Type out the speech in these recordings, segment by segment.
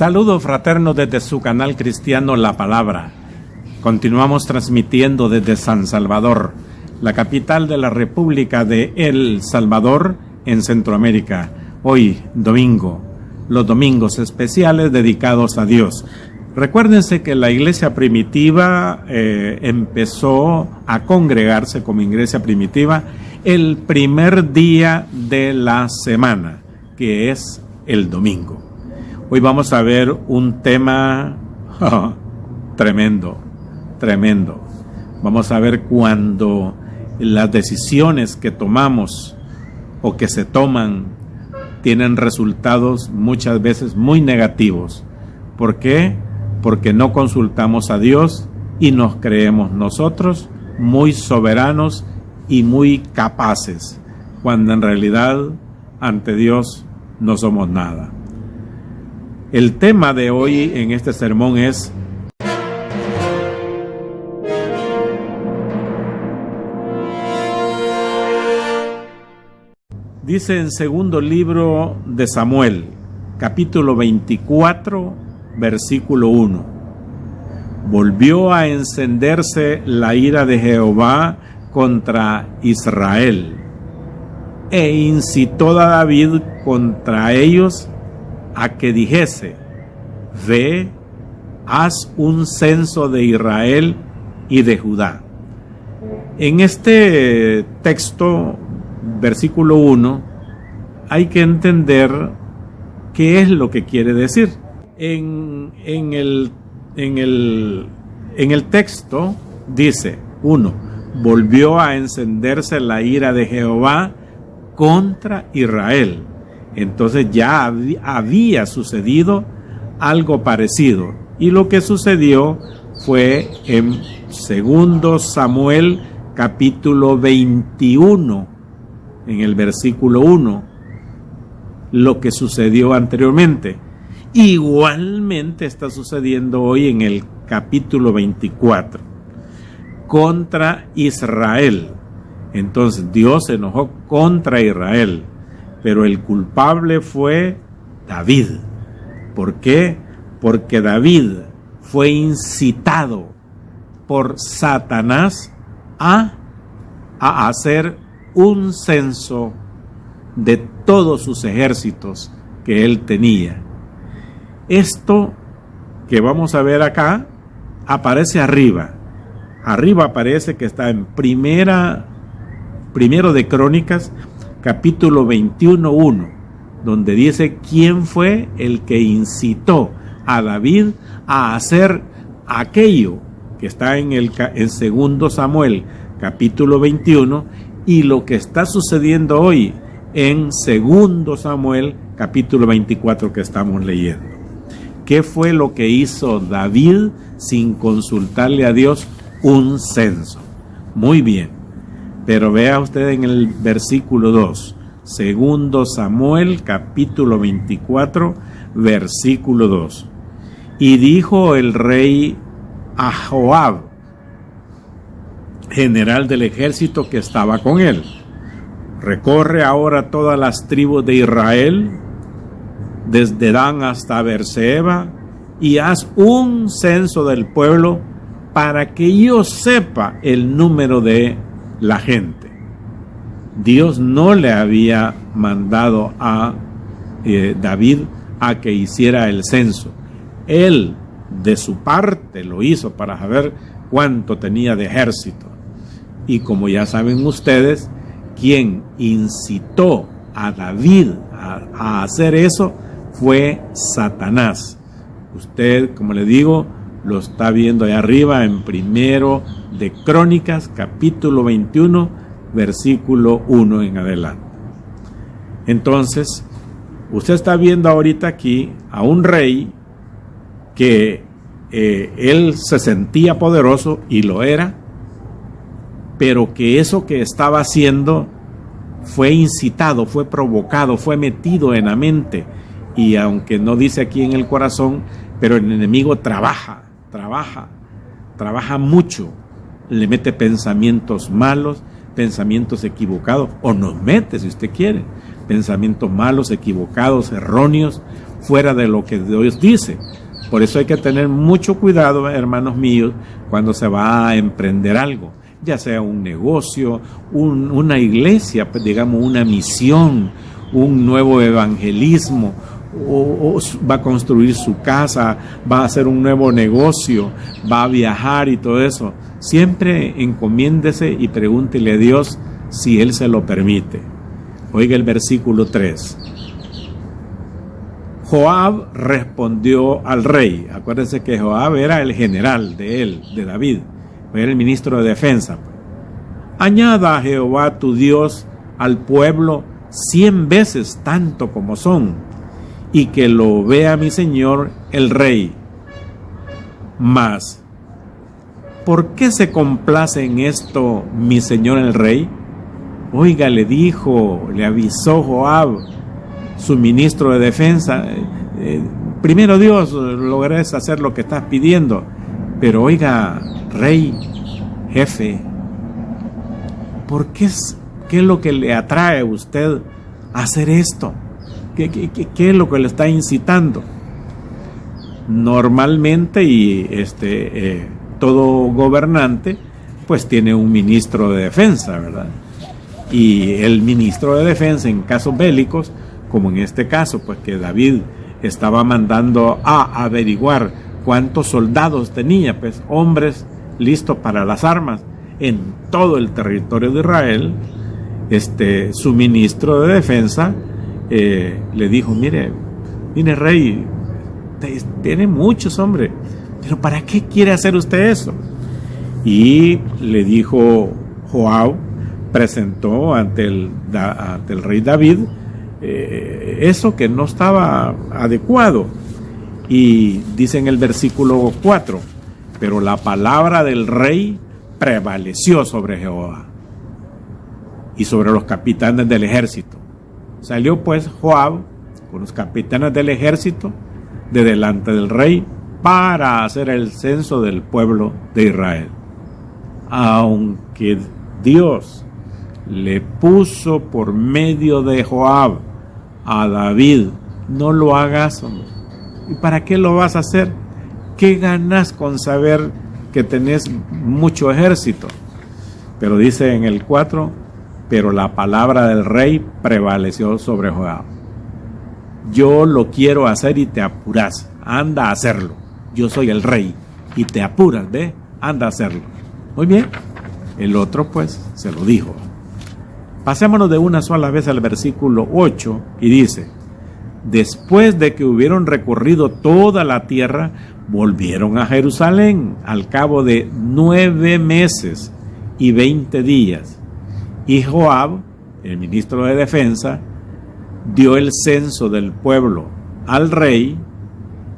Saludo fraterno desde su canal cristiano La Palabra. Continuamos transmitiendo desde San Salvador, la capital de la República de El Salvador en Centroamérica. Hoy, domingo, los domingos especiales dedicados a Dios. Recuérdense que la iglesia primitiva empezó a congregarse como iglesia primitiva el primer día de la semana, que es el domingo. Hoy vamos a ver un tema tremendo. Vamos a ver cuando las decisiones que tomamos o que se toman tienen resultados muchas veces muy negativos. ¿Por qué? Porque no consultamos a Dios y nos creemos nosotros muy soberanos y muy capaces, cuando en realidad ante Dios no somos nada. El tema de hoy en este sermón es dice en segundo libro de Samuel, capítulo 24, versículo 1. Volvió a encenderse la ira de Jehová contra Israel, e incitó a David contra ellos a que dijese: ve, haz un censo de Israel y de Judá. En este texto, versículo 1, hay que entender qué es lo que quiere decir. En el texto dice: 1. Volvió a encenderse la ira de Jehová contra Israel. Entonces ya había sucedido algo parecido. Y lo que sucedió fue en 2 Samuel capítulo 21, en el versículo 1, lo que sucedió anteriormente. Igualmente está sucediendo hoy en el capítulo 24, contra Israel. Entonces Dios se enojó contra Israel, pero el culpable fue David. ¿Por qué? Porque David fue incitado por Satanás a hacer un censo de todos sus ejércitos que él tenía. Esto que vamos a ver acá aparece arriba. Arriba aparece que está en primero de Crónicas, capítulo 21:1, donde dice quién fue el que incitó a David a hacer aquello que está en 2 Samuel, capítulo 21, y lo que está sucediendo hoy en 2 Samuel, capítulo 24 que estamos leyendo. ¿Qué fue lo que hizo David sin consultarle a Dios? Un censo. Muy bien. Pero vea usted en el versículo 2, 2 Samuel, capítulo 24, versículo 2. Y dijo el rey a Joab, general del ejército que estaba con él: recorre ahora todas las tribus de Israel, desde Dan hasta Beerseba, y haz un censo del pueblo para que yo sepa el número de la gente. Dios no le había mandado a David a que hiciera el censo. Él, de su parte, lo hizo para saber cuánto tenía de ejército. Y como ya saben ustedes, quien incitó a David a hacer eso fue Satanás. Usted, como le digo, lo está viendo ahí arriba en primero de Crónicas, capítulo 21, versículo 1 en adelante. Entonces, usted está viendo ahorita aquí a un rey que él se sentía poderoso, y lo era, pero que eso que estaba haciendo fue incitado, fue provocado, fue metido en la mente. Y aunque no dice aquí en el corazón, pero el enemigo trabaja mucho, le mete pensamientos malos, pensamientos equivocados, o nos mete, si usted quiere, pensamientos malos, equivocados, erróneos, fuera de lo que Dios dice. Por eso hay que tener mucho cuidado, hermanos míos, cuando se va a emprender algo, ya sea un negocio, una iglesia, pues, digamos una misión, un nuevo evangelismo, o va a construir su casa, va a hacer un nuevo negocio, va a viajar y todo eso. Siempre encomiéndese y pregúntele a Dios si Él se lo permite. Oiga el versículo 3. Joab respondió al rey. Acuérdense que Joab era el general de él, de David, era el ministro de defensa. Añada a Jehová tu Dios al pueblo 100 veces tanto como son, y que lo vea mi señor el rey. Mas, ¿por qué se complace en esto mi señor el rey? Oiga, le dijo, le avisó Joab, su ministro de defensa, primero Dios, lograrás hacer lo que estás pidiendo, pero oiga, rey, jefe, ¿qué es lo que le atrae a usted a hacer esto? ¿Qué es lo que le está incitando? Normalmente, todo gobernante pues tiene un ministro de defensa, ¿verdad? Y el ministro de defensa en casos bélicos, como en este caso, pues que David estaba mandando a averiguar cuántos soldados tenía, pues hombres listos para las armas en todo el territorio de Israel. Su ministro de defensa le dijo, mire rey, tiene muchos hombres, pero ¿para qué quiere hacer usted eso? Y le dijo Joab, presentó ante el rey David eso que no estaba adecuado. Y dice en el versículo 4, pero la palabra del rey prevaleció sobre Jehová y sobre los capitanes del ejército. Salió pues Joab con los capitanes del ejército de delante del rey para hacer el censo del pueblo de Israel. Aunque Dios le puso por medio de Joab a David, no lo hagas, hombre. ¿Y para qué lo vas a hacer? ¿Qué ganas con saber que tenés mucho ejército? Pero dice en el 4, pero la palabra del rey prevaleció sobre Joab. Yo lo quiero hacer y te apuras, anda a hacerlo. Yo soy el rey y te apuras, ¿ve? Anda a hacerlo. Muy bien. El otro pues se lo dijo. Pasémonos de una sola vez al versículo 8 y dice, después de que hubieron recorrido toda la tierra, volvieron a Jerusalén al cabo de 9 meses y 20 días. Y Joab, el ministro de defensa, dio el censo del pueblo al rey,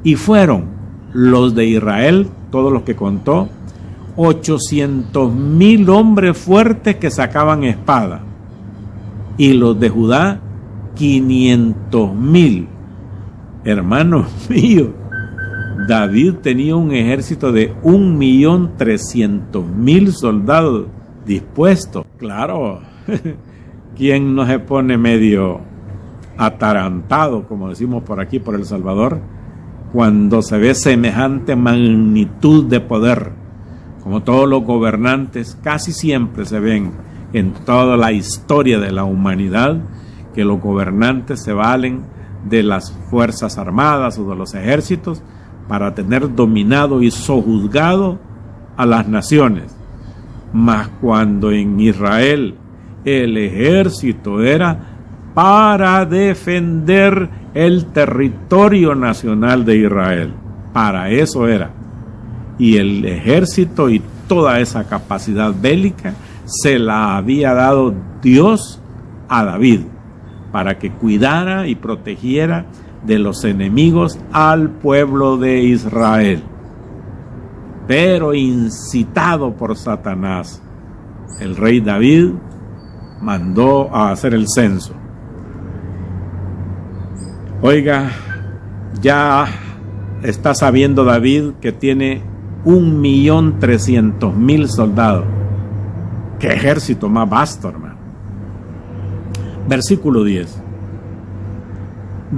y fueron los de Israel, todos los que contó, 800,000 hombres fuertes que sacaban espada, y los de Judá 500,000. Hermanos míos, David tenía un ejército de 1,300,000 soldados dispuestos. Claro, ¿quién no se pone medio atarantado, como decimos por aquí, por El Salvador, cuando se ve semejante magnitud de poder? Como todos los gobernantes casi siempre se ven en toda la historia de la humanidad, que los gobernantes se valen de las fuerzas armadas o de los ejércitos para tener dominado y sojuzgado a las naciones. Mas cuando en Israel el ejército era para defender el territorio nacional de Israel, para eso era. Y el ejército y toda esa capacidad bélica se la había dado Dios a David para que cuidara y protegiera de los enemigos al pueblo de Israel. Pero incitado por Satanás, el rey David mandó a hacer el censo. Oiga, ya está sabiendo David que tiene 1,300,000 soldados. ¡Qué ejército más vasto, hermano! Versículo 10.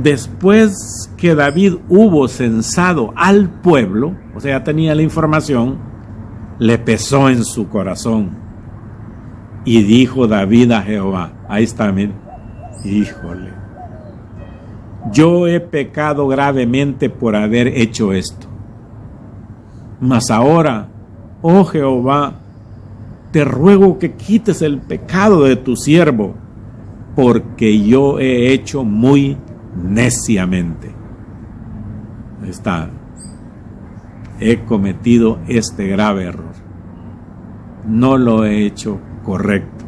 Después que David hubo censado al pueblo, o sea, ya tenía la información, le pesó en su corazón. Y dijo David a Jehová, ahí está, miren, híjole, yo he pecado gravemente por haber hecho esto. Mas ahora, oh Jehová, te ruego que quites el pecado de tu siervo, porque yo he hecho muy neciamente. Ahí está. He cometido este grave error. No lo he hecho correcto.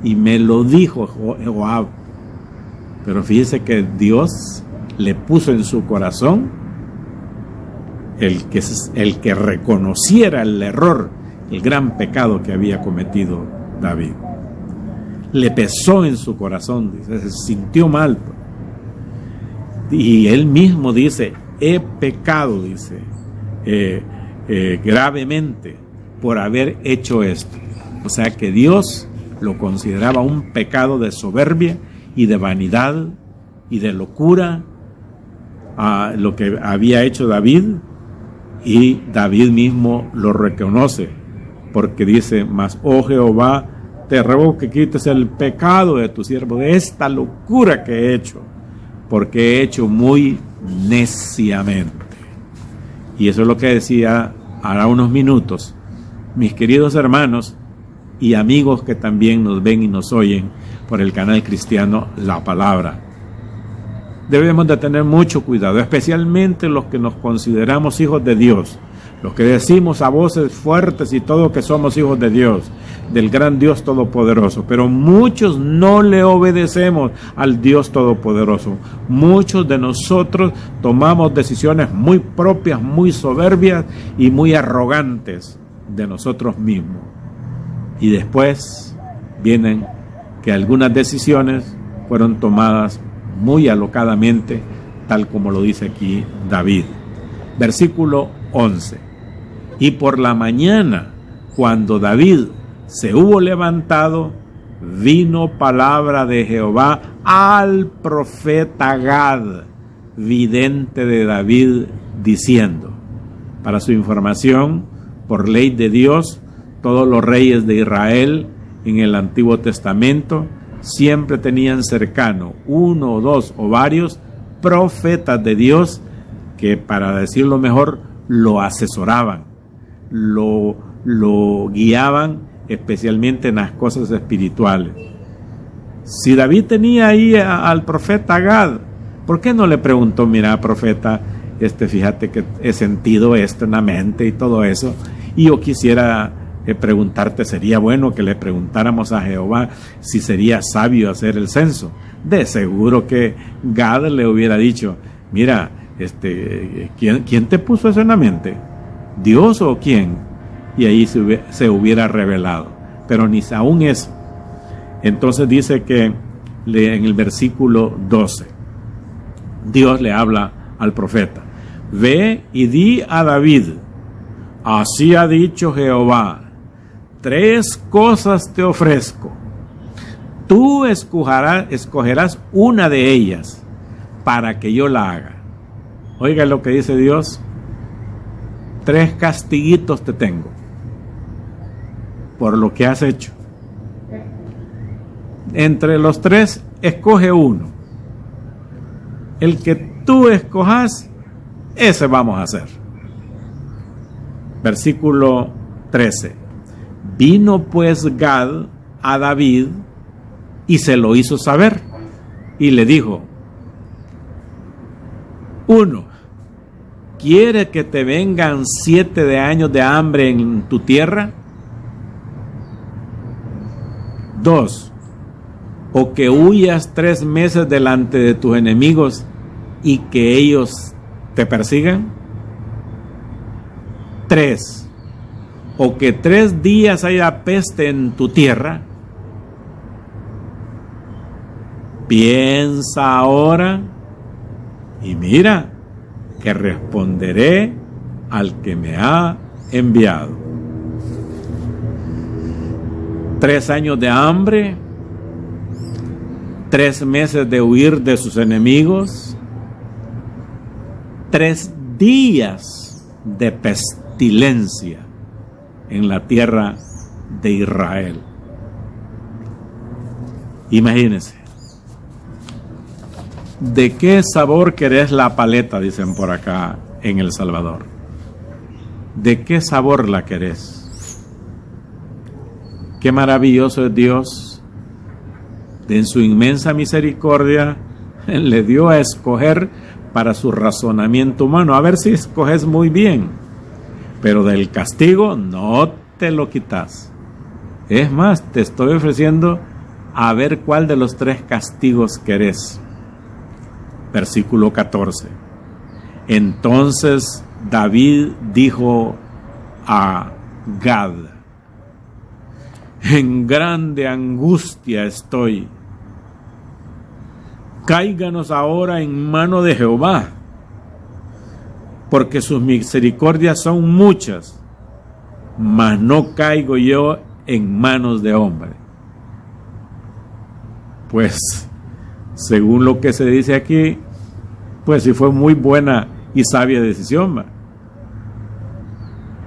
Y me lo dijo Joab. Pero fíjese que Dios le puso en su corazón el que reconociera el error, el gran pecado que había cometido David. Le pesó en su corazón, dice, se sintió mal. Y él mismo dice, he pecado, dice, gravemente por haber hecho esto. O sea que Dios lo consideraba un pecado de soberbia y de vanidad y de locura, a lo que había hecho David, y David mismo lo reconoce, porque dice, mas, oh Jehová, te ruego que quites el pecado de tu siervo, de esta locura que he hecho, porque he hecho muy neciamente. Y eso es lo que decía hará unos minutos, mis queridos hermanos y amigos que también nos ven y nos oyen por el canal cristiano La Palabra. Debemos de tener mucho cuidado, especialmente los que nos consideramos hijos de Dios, los que decimos a voces fuertes y todo que somos hijos de Dios, del gran Dios Todopoderoso, pero muchos no le obedecemos al Dios Todopoderoso. Muchos de nosotros tomamos decisiones muy propias, muy soberbias y muy arrogantes de nosotros mismos. Y después vienen que algunas decisiones fueron tomadas muy alocadamente, tal como lo dice aquí David. Versículo 11. Y por la mañana, cuando David se hubo levantado, vino palabra de Jehová al profeta Gad, vidente de David, diciendo, para su información, por ley de Dios, todos los reyes de Israel en el Antiguo Testamento siempre tenían cercano uno o dos o varios profetas de Dios que, para decirlo mejor, lo asesoraban, lo guiaban, especialmente en las cosas espirituales. Si David tenía ahí al profeta Gad, ¿por qué no le preguntó, mira, profeta, fíjate que he sentido esto en la mente y todo eso, y yo quisiera preguntarte, sería bueno que le preguntáramos a Jehová si sería sabio hacer el censo? De seguro que Gad le hubiera dicho, mira, ¿quién te puso eso en la mente? ¿Dios o quién? Y ahí se hubiera revelado, pero ni aún eso. Entonces dice que en el versículo 12, Dios le habla al profeta, ve y di a David, así ha dicho Jehová, 3 cosas te ofrezco, tú escogerás una de ellas para que yo la haga. Oiga lo que dice Dios, 3 castiguitos te tengo por lo que has hecho. Entre los 3, escoge uno. El que tú escojas, ese vamos a hacer. Versículo 13. Vino pues Gad a David y se lo hizo saber, y le dijo, 1. ¿Quiere que te vengan 7 años de hambre en tu tierra? 2. O que huyas 3 meses delante de tus enemigos y que ellos te persigan. 3. O que 3 días haya peste en tu tierra. Piensa ahora y mira que responderé al que me ha enviado. 3 años de hambre, 3 meses de huir de sus enemigos, 3 días de pestilencia en la tierra de Israel. Imagínense. ¿De qué sabor querés la paleta? Dicen por acá en El Salvador. ¿De qué sabor la querés? Qué maravilloso es Dios. En su inmensa misericordia le dio a escoger para su razonamiento humano. A ver si escoges muy bien. Pero del castigo no te lo quitas. Es más, te estoy ofreciendo a ver cuál de los 3 castigos querés. Versículo 14. Entonces David dijo a Gad: en grande angustia estoy. Cáiganos ahora en mano de Jehová, porque sus misericordias son muchas, mas no caigo yo en manos de hombre. Pues, según lo que se dice aquí, pues sí fue muy buena y sabia decisión, ¿va?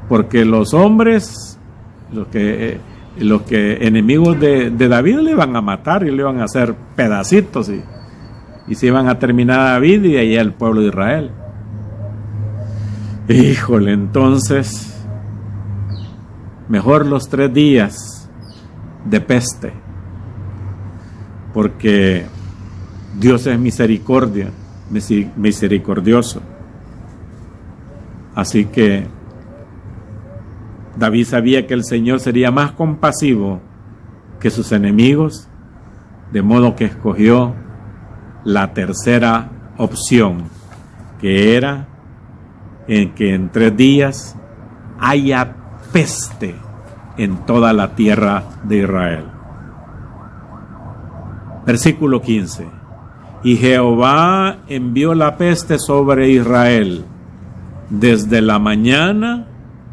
Porque los hombres, los que enemigos de David, le iban a matar y le iban a hacer pedacitos y se iban a terminar a David y ahí el pueblo de Israel. Híjole, entonces mejor los 3 días de peste, porque Dios es misericordioso. Así que David sabía que el Señor sería más compasivo que sus enemigos, de modo que escogió la tercera opción, que era que en 3 días haya peste en toda la tierra de Israel. Versículo 15. Y Jehová envió la peste sobre Israel desde la mañana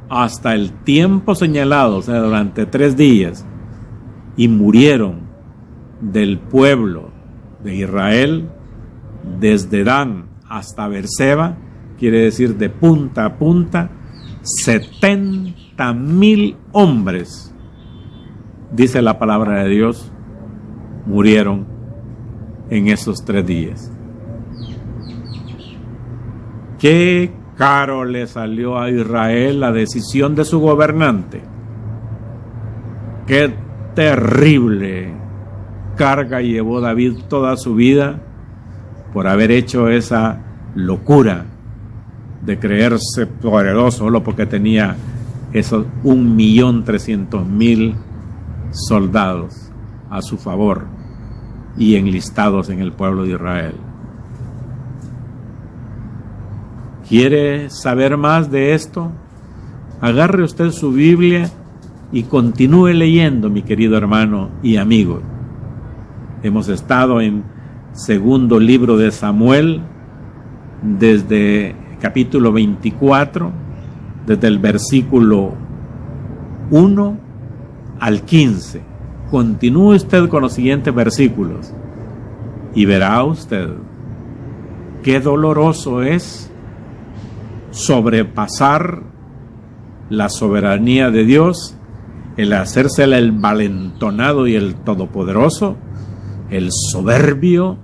hasta el tiempo señalado, o sea, durante 3 días, y murieron del pueblo de Israel desde Dan hasta Beerseba, quiere decir de punta a punta, 70,000 hombres, dice la palabra de Dios, murieron en esos 3 días. Qué caro le salió a Israel la decisión de su gobernante. Qué terrible carga llevó David toda su vida por haber hecho esa locura de creerse poderoso solo porque tenía esos 1.300.000 soldados a su favor y enlistados en el pueblo de Israel. ¿Quiere saber más de esto? Agarre usted su Biblia y continúe leyendo, mi querido hermano y amigo. Hemos estado en segundo libro de Samuel, desde capítulo 24, desde el versículo 1 al 15. Continúe usted con los siguientes versículos y verá usted qué doloroso es sobrepasar la soberanía de Dios, el hacérsela el valentonado y el todopoderoso, el soberbio,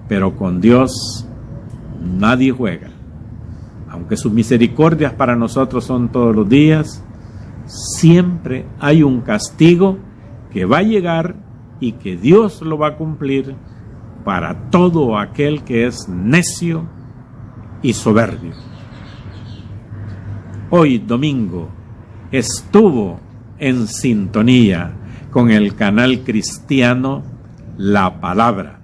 pero con Dios nadie juega. Aunque sus misericordias para nosotros son todos los días, siempre hay un castigo que va a llegar y que Dios lo va a cumplir para todo aquel que es necio y soberbio. Hoy domingo estuvo en sintonía con el canal cristiano La Palabra.